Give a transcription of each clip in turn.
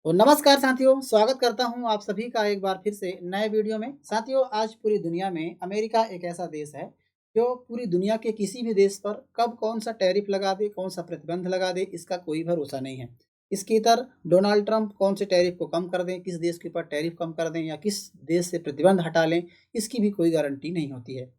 तो नमस्कार साथियों, स्वागत करता हूं आप सभी का एक बार फिर से नए वीडियो में। साथियों, आज पूरी दुनिया में अमेरिका एक ऐसा देश है जो पूरी दुनिया के किसी भी देश पर कब कौन सा टैरिफ लगा दे, कौन सा प्रतिबंध लगा दे, इसका कोई भरोसा नहीं है। इसके इतर डोनाल्ड ट्रंप कौन से टैरिफ को कम कर दें, किस देश के ऊपर टैरिफ कम कर दें या किस देश से प्रतिबंध हटा लें, इसकी भी कोई गारंटी नहीं होती है।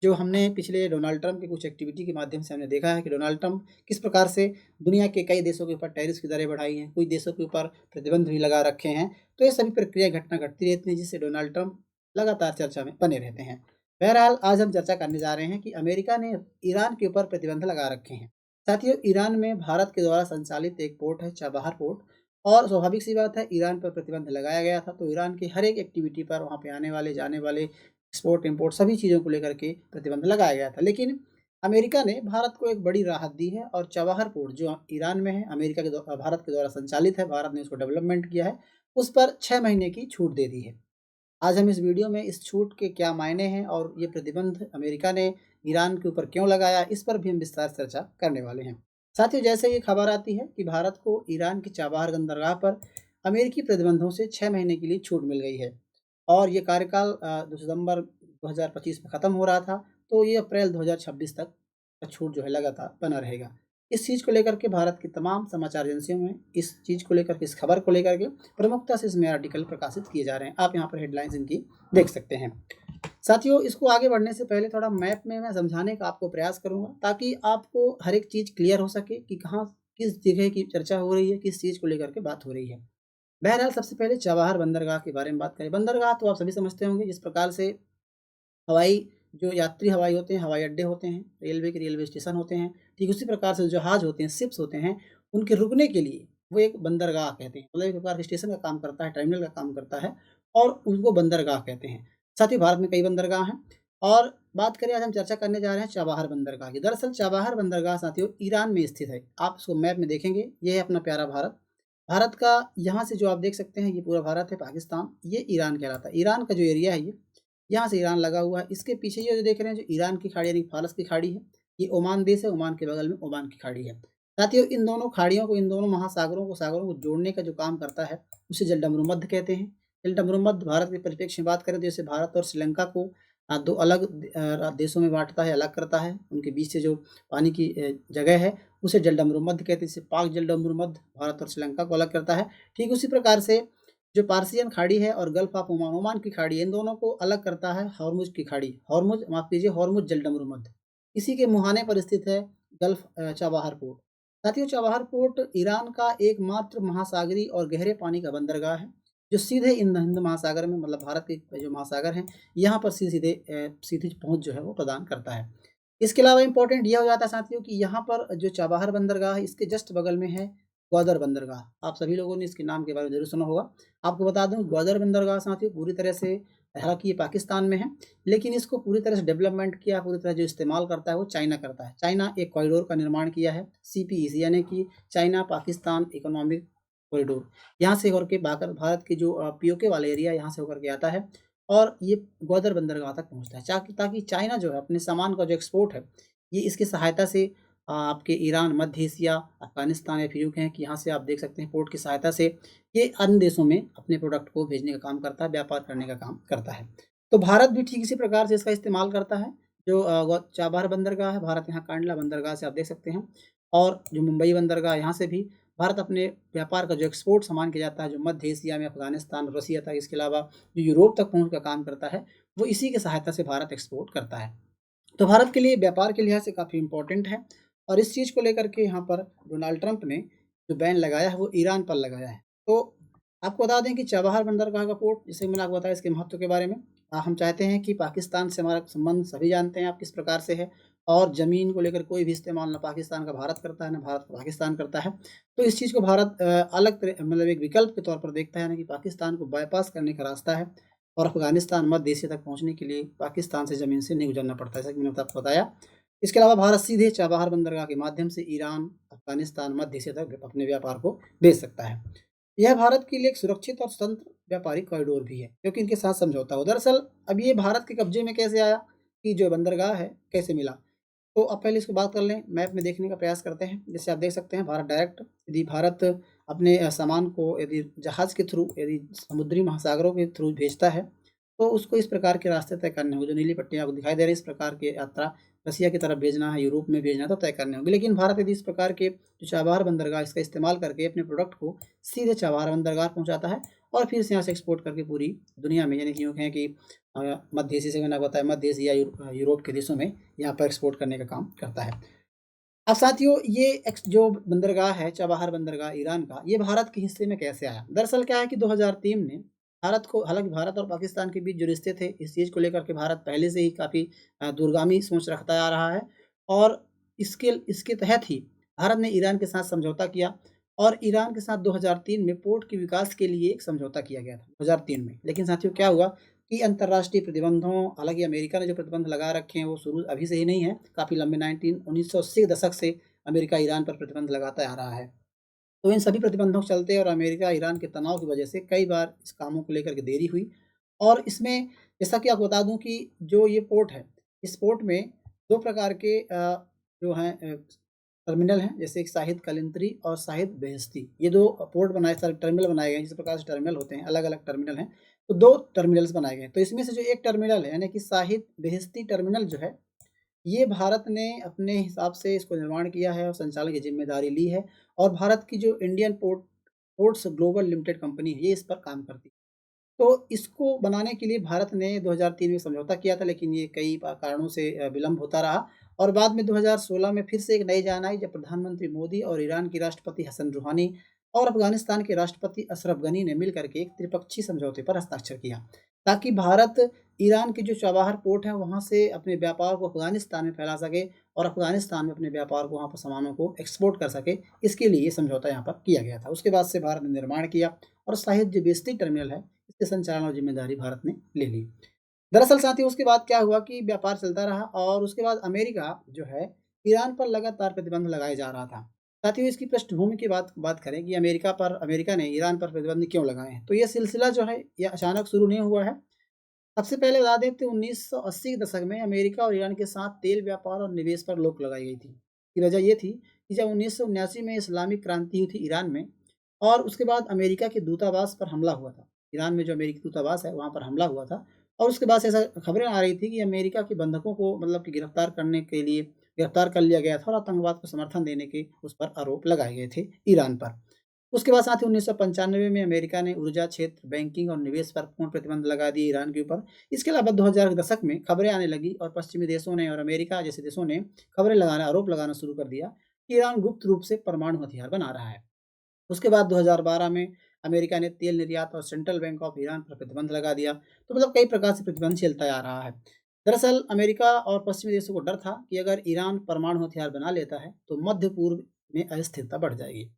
जो हमने पिछले डोनाल्ड ट्रंप की कुछ एक्टिविटी के माध्यम से हमने देखा है कि डोनाल्ड ट्रंप किस प्रकार से दुनिया के कई देशों के ऊपर टैरिफ की दरें बढ़ाई हैं, कुछ देशों के ऊपर प्रतिबंध भी लगा रखे हैं। तो ये सभी प्रक्रिया घटना घटती रहती है, जिससे डोनाल्ड ट्रंप लगातार चर्चा में बने रहते हैं। बहरहाल, आज हम चर्चा करने जा रहे हैं कि अमेरिका ने ईरान के ऊपर प्रतिबंध लगा रखे हैं। साथियों, ईरान में भारत के द्वारा संचालित एक पोर्ट है, चाबहार पोर्ट। और स्वाभाविक सी बात है, ईरान पर प्रतिबंध लगाया गया था तो ईरान की हर एक एक्टिविटी पर, वहाँ पे आने वाले जाने वाले एक्सपोर्ट इम्पोर्ट सभी चीज़ों को लेकर के प्रतिबंध लगाया गया था। लेकिन अमेरिका ने भारत को एक बड़ी राहत दी है और चबाहर पोर्ट जो ईरान में है, अमेरिका के भारत के द्वारा संचालित है, भारत ने उसको डेवलपमेंट किया है, उस पर 6 महीने की छूट दे दी है। आज हम इस वीडियो में इस छूट के क्या मायने हैं और ये प्रतिबंध अमेरिका ने ईरान के ऊपर क्यों लगाया, इस पर भी हम विस्तार से चर्चा करने वाले हैं। साथियों, जैसे ये खबर आती है कि भारत को ईरान की चाबहार बंदरगाह पर अमेरिकी प्रतिबंधों से 6 महीने के लिए छूट मिल गई है और ये कार्यकाल दिसंबर 2025 में ख़त्म हो रहा था, तो ये अप्रैल 2026 तक का छूट जो है लगातार बना रहेगा। इस चीज़ को लेकर के भारत की तमाम समाचार एजेंसियों में इस चीज़ को लेकर के, इस खबर को लेकर के प्रमुखता से इसमें आर्टिकल प्रकाशित किए जा रहे हैं। आप यहाँ पर हेडलाइंस इनकी देख सकते हैं। साथियों, इसको आगे बढ़ने से पहले थोड़ा मैप में मैं समझाने का आपको प्रयास करूँगा, ताकि आपको हर एक चीज़ क्लियर हो सके कि कहाँ किस जगह की चर्चा हो रही है, किस चीज़ को लेकर के बात हो रही है। बहरहाल, सबसे पहले चबाहार बंदरगाह के बारे में बात करें। बंदरगाह तो आप सभी समझते होंगे, जिस प्रकार से हवाई जो यात्री हवाई होते हैं, हवाई अड्डे होते हैं, रेलवे के रेलवे स्टेशन होते हैं, ठीक उसी प्रकार से जहाज़ होते हैं, शिप्स होते हैं, उनके रुकने के लिए वो एक बंदरगाह कहते हैं। मतलब एक प्रकार के स्टेशन का काम करता है, टर्मिनल का काम करता है और उसको बंदरगाह कहते हैं। साथ ही भारत में कई बंदरगाह हैं और बात करें, आज हम चर्चा करने जा रहे हैं चाबहार बंदरगाह की। दरअसल चाबहार बंदरगाह साथियों ईरान में स्थित है। आप इसको मैप में देखेंगे, ये है अपना प्यारा भारत। भारत का यहाँ से जो आप देख सकते हैं, ये पूरा भारत है, पाकिस्तान, ये ईरान कहलाता है। ईरान का जो एरिया है ये, यहाँ से ईरान लगा हुआ है। इसके पीछे ये जो देख रहे हैं, जो ईरान की खाड़ी यानी फारस की खाड़ी है, ये ओमान देश है, ओमान के बगल में ओमान की खाड़ी है। साथियों, इन दोनों खाड़ियों को, इन दोनों सागरों को जोड़ने का जो काम करता है, उसे जलडमरूमध्य कहते हैं। जलडमरूमध्य भारत के परिप्रेक्ष्य में बात करें तो जैसे भारत और श्रीलंका को दो अलग देशों में बाँटता है, अलग करता है। उनके बीच से जो पानी की जगह है, उसे जलडमरूमध्य कहते हैं। जैसे पाक जलडमरूमध्य भारत और श्रीलंका को अलग करता है। ठीक उसी प्रकार से जो पार्सियन खाड़ी है और गल्फ ऑफ ओमान, ओमान की खाड़ी है, इन दोनों को अलग करता है हॉर्मुज की खाड़ी। हॉर्मुज, माफ़ कीजिए, हॉर्मुज जलडमरूमध्य। इसी के मुहाने पर स्थित है गल्फ चाबहार पोर्ट। साथियों, चाबहार पोर्ट ईरान का एकमात्र महासागरीय और गहरे पानी का बंदरगाह है, जो सीधे हिंद महासागर में, मतलब भारत के जो महासागर हैं, यहाँ पर सीधी पहुँच जो है वो प्रदान करता है। इसके अलावा इम्पोर्टेंट ये हो जाता है साथियों कि यहाँ पर जो चाबहार बंदरगाह है, इसके जस्ट बगल में है ग्वादर बंदरगाह। आप सभी लोगों ने इसके नाम के बारे में ज़रूर सुना होगा। आपको बता दूँ, ग्वादर बंदरगाह साथियों पूरी तरह से, हालाँकि ये पाकिस्तान में है, लेकिन इसको पूरी तरह से डेवलपमेंट किया, पूरी तरह जो इस्तेमाल करता है वो चाइना करता है। चाइना एक कॉरिडोर का निर्माण किया है, सीपीईसी यानी कि चाइना पाकिस्तान इकोनॉमिक कॉरिडोर। यहाँ से होकर के भारत के जो पीओके वाला एरिया, यहाँ से होकर के आता है और ये ग्वादर बंदरगाह तक पहुँचता है, ताकि चाइना जो है अपने सामान का जो एक्सपोर्ट है, ये इसकी सहायता से आपके ईरान, मध्य एशिया, अफ़गानिस्तान या फिर यूँ कहें कि यहाँ से आप देख सकते हैं पोर्ट की सहायता से ये अन्य देशों में अपने प्रोडक्ट को भेजने का काम करता है, व्यापार करने का काम करता है। तो भारत भी ठीक इसी प्रकार से इसका इस्तेमाल करता है। जो चाबहार बंदरगाह है, भारत यहाँ कांडला बंदरगाह से आप देख सकते हैं, और जो मुंबई बंदरगाह, यहाँ से भी भारत अपने व्यापार का जो एक्सपोर्ट सामान किया जाता है, जो मध्य एशिया में अफ़गानिस्तान, रसिया तक, इसके अलावा जो यूरोप तक पहुँच का काम करता है, वो इसी की सहायता से भारत एक्सपोर्ट करता है। तो भारत के लिए व्यापार के लिहाज से काफ़ी इम्पोर्टेंट है और इस चीज़ को लेकर के यहाँ पर डोनाल्ड ट्रंप ने जो बैन लगाया है, वो ईरान पर लगाया है। तो आपको बता दें कि चाबहार बंदरगाह का पोर्ट, जैसे मैंने आपको बताया इसके महत्व के बारे में, हम चाहते हैं कि पाकिस्तान से हमारा संबंध सभी जानते हैं आप किस प्रकार से है, और ज़मीन को लेकर कोई भी इस्तेमाल ना पाकिस्तान का भारत करता है, ना भारत का पाकिस्तान करता है। तो इस चीज़ को भारत अलग तरह, मतलब एक विकल्प के तौर पर देखता है ना, कि पाकिस्तान को बाईपास करने का रास्ता है और अफ़गानिस्तान, मध्य एशिया तक पहुँचने के लिए पाकिस्तान से ज़मीन से नहीं गुज़रना पड़ता है, जैसा कि मैंने आपको बताया। इसके अलावा भारत सीधे चाबहार बंदरगाह के माध्यम से ईरान, अफ़गानिस्तान, मध्य एशिया तक अपने व्यापार को भेज सकता है। यह भारत के लिए एक सुरक्षित और स्वतंत्र व्यापारिक कॉरिडोर भी है, क्योंकि इनके साथ समझौता हो। दरअसल अब ये भारत के कब्जे में कैसे आया, कि जो बंदरगाह है कैसे मिला? तो अब पहले इसको बात कर लें, मैप में देखने का प्रयास करते हैं। जैसे आप देख सकते हैं, भारत डायरेक्ट, यदि भारत अपने सामान को यदि जहाज़ के थ्रू, यदि समुद्री महासागरों के थ्रू भेजता है, तो उसको इस प्रकार के रास्ते तय करने होंगे। जो नीली पट्टियाँ आपको दिखाई दे रही है, इस प्रकार की यात्रा रसिया की तरफ भेजना है, यूरोप में भेजना है, तो तय करने होंगे। लेकिन भारत यदि इस प्रकार के जो चाबहार बंदरगाह, इसका इस्तेमाल करके अपने प्रोडक्ट को सीधे चाबहार बंदरगाह पहुँचाता है और फिर से यहाँ से एक्सपोर्ट करके पूरी दुनिया में, यानी कि यूँ कहें कि मध्य एशिया से मैंने आपको बताया, मध्य एशिया यूरोप के देशों में यहाँ पर एक्सपोर्ट करने का काम करता है। अब साथियों, ये जो बंदरगाह है, चाबहार बंदरगाह ईरान का, ये भारत के हिस्से में कैसे आया? दरअसल क्या है कि 2003 में भारत को, हालाँकि भारत और पाकिस्तान के बीच जो रिश्ते थे, इस चीज़ को लेकर के भारत पहले से ही काफ़ी दूरगामी सोच रखता आ रहा है और इसके इसके तहत ही भारत ने ईरान के साथ समझौता किया और ईरान के साथ 2003 में पोर्ट के विकास के लिए एक समझौता किया गया था, 2003 में। लेकिन साथियों क्या हुआ कि अंतर्राष्ट्रीय प्रतिबंधों, हालाँकि अमेरिका ने जो प्रतिबंध लगा रखे हैं, वो शुरू अभी से ही नहीं है, काफ़ी लंबे 1980 के दशक से अमेरिका ईरान पर प्रतिबंध लगाता आ रहा है। तो इन सभी प्रतिबंधों के चलते और अमेरिका ईरान के तनाव की वजह से कई बार इस कामों को लेकर के देरी हुई और इसमें जैसा कि आपको बता दूँ कि जो ये पोर्ट है, इस पोर्ट में 2 प्रकार के जो हैं टर्मिनल हैं, जैसे एक शाहिद कलिंतरी और शाहिद बेहेश्ती। ये 2 पोर्ट बनाए, सारे टर्मिनल बनाए गए हैं, जिस प्रकार से टर्मिनल होते हैं, अलग-अलग टर्मिनल हैं। तो 2 टर्मिनल्स बनाए गए हैं। तो इसमें से जो एक टर्मिनल है, यानी कि शाहिद बेहेश्ती टर्मिनल जो है, ये भारत ने अपने हिसाब से इसको निर्माण किया है और संचालन की ज़िम्मेदारी ली है और भारत की जो Indian ports global limited company है, ये इस पर काम करती है। तो इसको बनाने के लिए भारत ने 2003 में समझौता किया था, लेकिन ये कई कारणों से विलंब होता रहा और बाद में 2016 में फिर से एक नई जान आई, जब प्रधानमंत्री मोदी और ईरान के राष्ट्रपति हसन रूहानी और अफ़गानिस्तान के राष्ट्रपति अशरफ गनी ने मिल कर के एक त्रिपक्षीय समझौते पर हस्ताक्षर किया, ताकि भारत ईरान की जो चाबहार पोर्ट है, वहाँ से अपने व्यापार को अफ़गानिस्तान में फैला सके और अफ़गानिस्तान में अपने व्यापार को, वहाँ पर सामानों को एक्सपोर्ट कर सके। इसके लिए ये समझौता यहाँ पर किया गया था। उसके बाद से भारत ने निर्माण किया और शाहिद जो बेइज्जती टर्मिनल है, इसके संचालन और ज़िम्मेदारी भारत ने ले ली। दरअसल साथियों, उसके बाद क्या हुआ कि व्यापार चलता रहा और उसके बाद अमेरिका जो है, ईरान पर लगातार प्रतिबंध लगाए जा रहा था। साथियों, इसकी पृष्ठभूमि की बात बात करें कि अमेरिका ने ईरान पर प्रतिबंध क्यों लगाए हैं, तो ये सिलसिला जो है, ये अचानक शुरू नहीं हुआ है। सबसे पहले बता दें तो 1980 के दशक में अमेरिका और ईरान के साथ तेल व्यापार और निवेश पर रोक लगाई गई थी। की वजह ये थी कि जब 1979 में इस्लामिक क्रांति हुई थी ईरान में और उसके बाद अमेरिका के दूतावास पर हमला हुआ था। ईरान में जो अमेरिकी दूतावास है, वहाँ पर हमला हुआ था और उसके बाद से ऐसा खबरें आ रही थी कि अमेरिका के बंधकों को, मतलब कि गिरफ्तार करने के लिए गिरफ्तार कर लिया गया था और आतंकवाद को समर्थन देने के उस पर आरोप लगाए गए थे ईरान पर। उसके बाद साथ ही 1995 में अमेरिका ने ऊर्जा क्षेत्र, बैंकिंग और निवेश पर पूर्ण प्रतिबंध लगा दिए ईरान के ऊपर। इसके अलावा 2000 के दशक में खबरें आने लगी और पश्चिमी देशों ने और अमेरिका जैसे देशों ने खबरें लगाना, आरोप लगाना शुरू कर दिया कि ईरान गुप्त रूप से परमाणु हथियार बना रहा है। उसके बाद 2012 में अमेरिका ने तेल निर्यात और सेंट्रल बैंक ऑफ ईरान पर प्रतिबंध लगा दिया। तो मतलब कई प्रकार से प्रतिबंध झेलता आ रहा है। दरअसल अमेरिका और पश्चिमी देशों को डर था कि अगर ईरान परमाणु हथियार बना लेता है, तो मध्य पूर्व में अस्थिरता बढ़ जाएगी।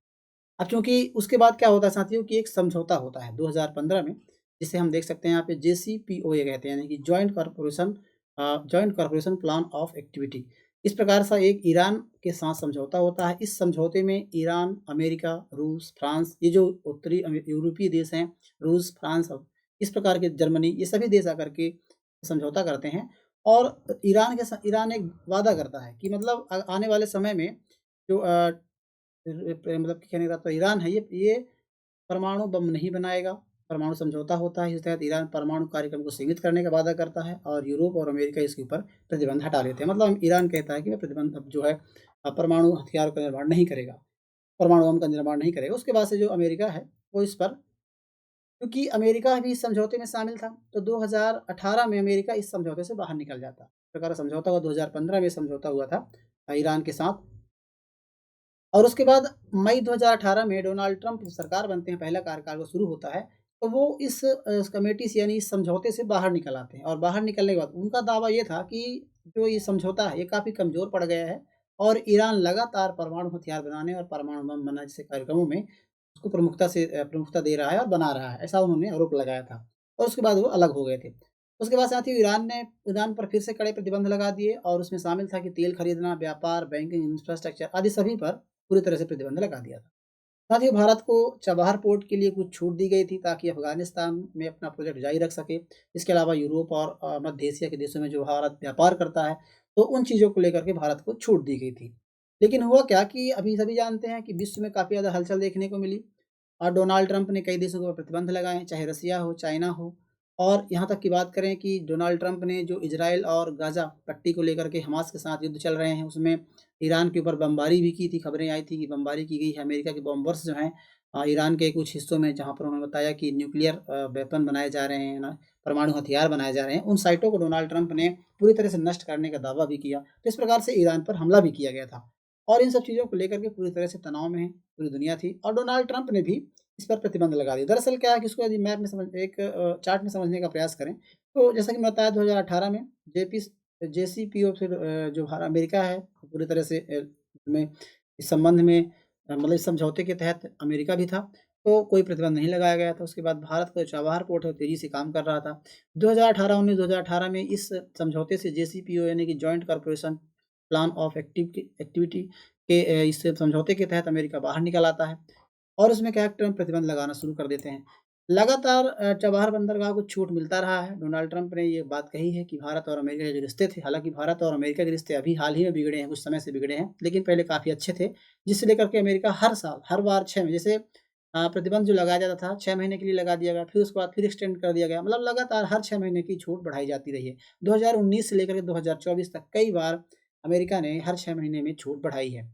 अब चूँकि उसके बाद क्या होता है साथियों कि एक समझौता होता है 2015 में, जिसे हम देख सकते हैं यहाँ पे JCPOA कहते हैं, यानी कि joint corporation plan of activity. इस प्रकार सा एक ईरान के साथ समझौता होता है। इस समझौते में ईरान, अमेरिका, रूस, फ्रांस, ये जो उत्तरी यूरोपीय देश हैं, रूस, फ्रांस, इस प्रकार के जर्मनी, ये सभी देश आकर के समझौता करते हैं और ईरान एक वादा करता है कि मतलब आने वाले समय में जो मतलब कि कहने का तो ईरान है, ये परमाणु बम नहीं बनाएगा। परमाणु समझौता होता है, इस तहत ईरान परमाणु कार्यक्रम को सीमित करने का वादा करता है और यूरोप और अमेरिका इसके ऊपर प्रतिबंध हटा लेते हैं। मतलब ईरान कहता है कि वह प्रतिबंध अब जो है परमाणु हथियार का निर्माण नहीं करेगा, परमाणु बम का निर्माण नहीं करेगा। उसके बाद से जो अमेरिका है, वो इस पर, क्योंकि अमेरिका भी इस समझौते में शामिल था, तो 2018 में अमेरिका इस समझौते से बाहर निकल जाता है। इस प्रकार समझौता हुआ, 2015 में समझौता हुआ था ईरान के साथ और उसके बाद मई 2018 में डोनाल्ड ट्रंप जब सरकार बनते हैं, पहला कार्यकाल वो शुरू होता है, तो वो इस कमेटी से, यानी इस समझौते से बाहर निकल आते हैं और बाहर निकलने के बाद उनका दावा ये था कि जो ये समझौता है, ये काफ़ी कमज़ोर पड़ गया है और ईरान लगातार परमाणु हथियार बनाने और परमाणु बम बनाने जैसे कार्यक्रमों में उसको प्रमुखता दे रहा है और बना रहा है, ऐसा उन्होंने आरोप लगाया था और उसके बाद वो अलग हो गए थे। उसके बाद साथ ही ईरान पर फिर से कड़े प्रतिबंध लगा दिए और उसमें शामिल था कि तेल खरीदना, व्यापार, बैंकिंग, इंफ्रास्ट्रक्चर आदि सभी पर पूरी तरह से प्रतिबंध लगा दिया था। साथ ही भारत को चबहार पोर्ट के लिए कुछ छूट दी गई थी ताकि अफ़गानिस्तान में अपना प्रोजेक्ट जारी रख सके। इसके अलावा यूरोप और मध्य एशिया के देशों में जो भारत व्यापार करता है, तो उन चीज़ों को लेकर के भारत को छूट दी गई थी। लेकिन हुआ क्या कि अभी सभी जानते हैं कि विश्व में काफ़ी ज़्यादा हलचल देखने को मिली और डोनाल्ड ट्रंप ने कई देशों के ऊपर प्रतिबंध लगाए हैं, चाहे रसिया हो, चाइना हो। और यहाँ तक की बात करें कि डोनाल्ड ट्रंप ने जो इज़राइल और गाज़ा पट्टी को लेकर के हमास के साथ युद्ध चल रहे हैं, उसमें ईरान के ऊपर बमबारी भी की थी। खबरें आई थी कि बमबारी की गई है। अमेरिका के बॉम्बर्स जो हैं ईरान के कुछ हिस्सों में, जहाँ पर उन्होंने बताया कि न्यूक्लियर वेपन बनाए जा रहे हैं ना, परमाणु हथियार बनाए जा रहे हैं, उन साइटों को डोनाल्ड ट्रंप ने पूरी तरह से नष्ट करने का दावा भी किया। तो इस प्रकार से ईरान पर हमला भी किया गया था और इन सब चीज़ों को लेकर के पूरी तरह से तनाव में है पूरी दुनिया थी और डोनाल्ड ट्रंप ने भी इस पर प्रतिबंध लगा दिया। दरअसल क्या है कि इसको यदि मैप में समझ एक चार्ट में समझने का प्रयास करें, तो जैसा कि मैंने बताया 2018 में जेसीपीओ फिर जो अमेरिका है पूरी तरह से में इस संबंध में मतलब इस समझौते के तहत अमेरिका भी था, तो कोई प्रतिबंध नहीं लगाया गया था। उसके बाद भारत का जो चाबहार पोर्ट है वो तेज़ी से काम कर रहा था। 2018-19 में इस समझौते से जेसीपीओ यानी कि joint corporation plan of activity के इस समझौते के तहत अमेरिका बाहर निकल आता है और उसमें क्या है ट्रंप प्रतिबंध लगाना शुरू कर देते हैं। लगातार चबहार बंदरगाह को छूट मिलता रहा है। डोनाल्ड ट्रंप ने ये बात कही है कि भारत और अमेरिका के जो रिश्ते थे, हालाँकि भारत और अमेरिका के रिश्ते अभी हाल ही में बिगड़े हैं, कुछ समय से बिगड़े हैं, लेकिन पहले काफ़ी अच्छे थे, जिसे लेकर के अमेरिका हर साल, हर बार 6 में जैसे प्रतिबंध जो लगाया जाता था 6 महीने के लिए लगा दिया गया, फिर उसके बाद फिर एक्सटेंड कर दिया गया, मतलब लगातार हर 6 महीने की छूट बढ़ाई जाती रही है। 2019 से लेकर के 2024 तक कई बार अमेरिका ने हर 6 महीने में छूट बढ़ाई है।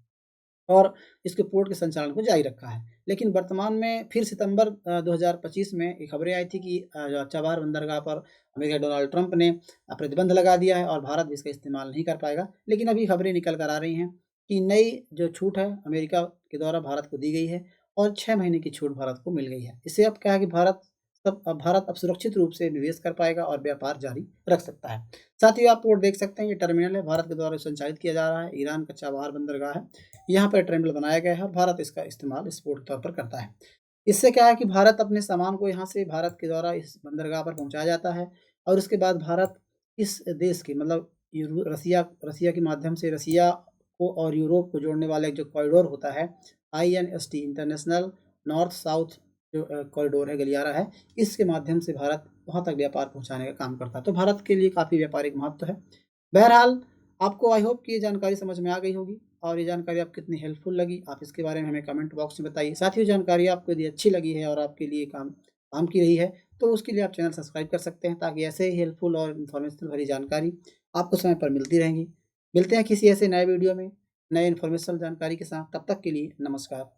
और इसके पोर्ट के संचालन को जारी रखा है। लेकिन वर्तमान में फिर सितंबर 2025 में ये खबरें आई थी कि चबहार बंदरगाह पर अमेरिका डोनाल्ड ट्रंप ने प्रतिबंध लगा दिया है और भारत भी इसका इस्तेमाल नहीं कर पाएगा। लेकिन अभी खबरें निकल कर आ रही हैं कि नई जो छूट है अमेरिका के द्वारा भारत को दी गई है और 6 महीने की छूट भारत को मिल गई है। इससे अब क्या है कि भारत अब सुरक्षित रूप से निवेश कर पाएगा और व्यापार जारी रख सकता है। साथ ही आप पोर्ट देख सकते हैं, ये टर्मिनल है, भारत के द्वारा संचालित किया जा रहा है, ईरान का चबहार बंदरगाह है। यहाँ पर टर्मिनल बनाया गया है और भारत इसका इस्तेमाल स्पोर्ट के तौर पर करता है। इससे क्या है कि भारत अपने सामान को यहाँ से भारत के द्वारा इस बंदरगाह पर पहुँचाया जाता है और उसके बाद भारत इस देश की मतलब रसिया रसिया के माध्यम से रसिया को और यूरोप को जोड़ने वाला एक जो कॉरिडोर होता है, INST इंटरनेशनल नॉर्थ साउथ जो कॉरिडोर है, गलियारा है, इसके माध्यम से भारत वहाँ तक व्यापार पहुँचाने का काम करता है। तो भारत के लिए काफ़ी व्यापारिक महत्व है। बहरहाल आपको आई होप कि ये जानकारी समझ में आ गई होगी और ये जानकारी आपको कितनी हेल्पफुल लगी, आप इसके बारे में हमें कमेंट बॉक्स में बताइए। साथ ही जानकारी आपको यदि अच्छी लगी है और आपके लिए काम काम की रही है, तो उसके लिए आप चैनल सब्सक्राइब कर सकते हैं ताकि ऐसे ही हेल्पफुल और इन्फॉर्मेशनल भरी जानकारी आपको समय पर मिलती रहेंगी। मिलते हैं किसी ऐसे नए वीडियो में, नए इन्फॉर्मेशनल जानकारी के साथ, तब तक के लिए नमस्कार।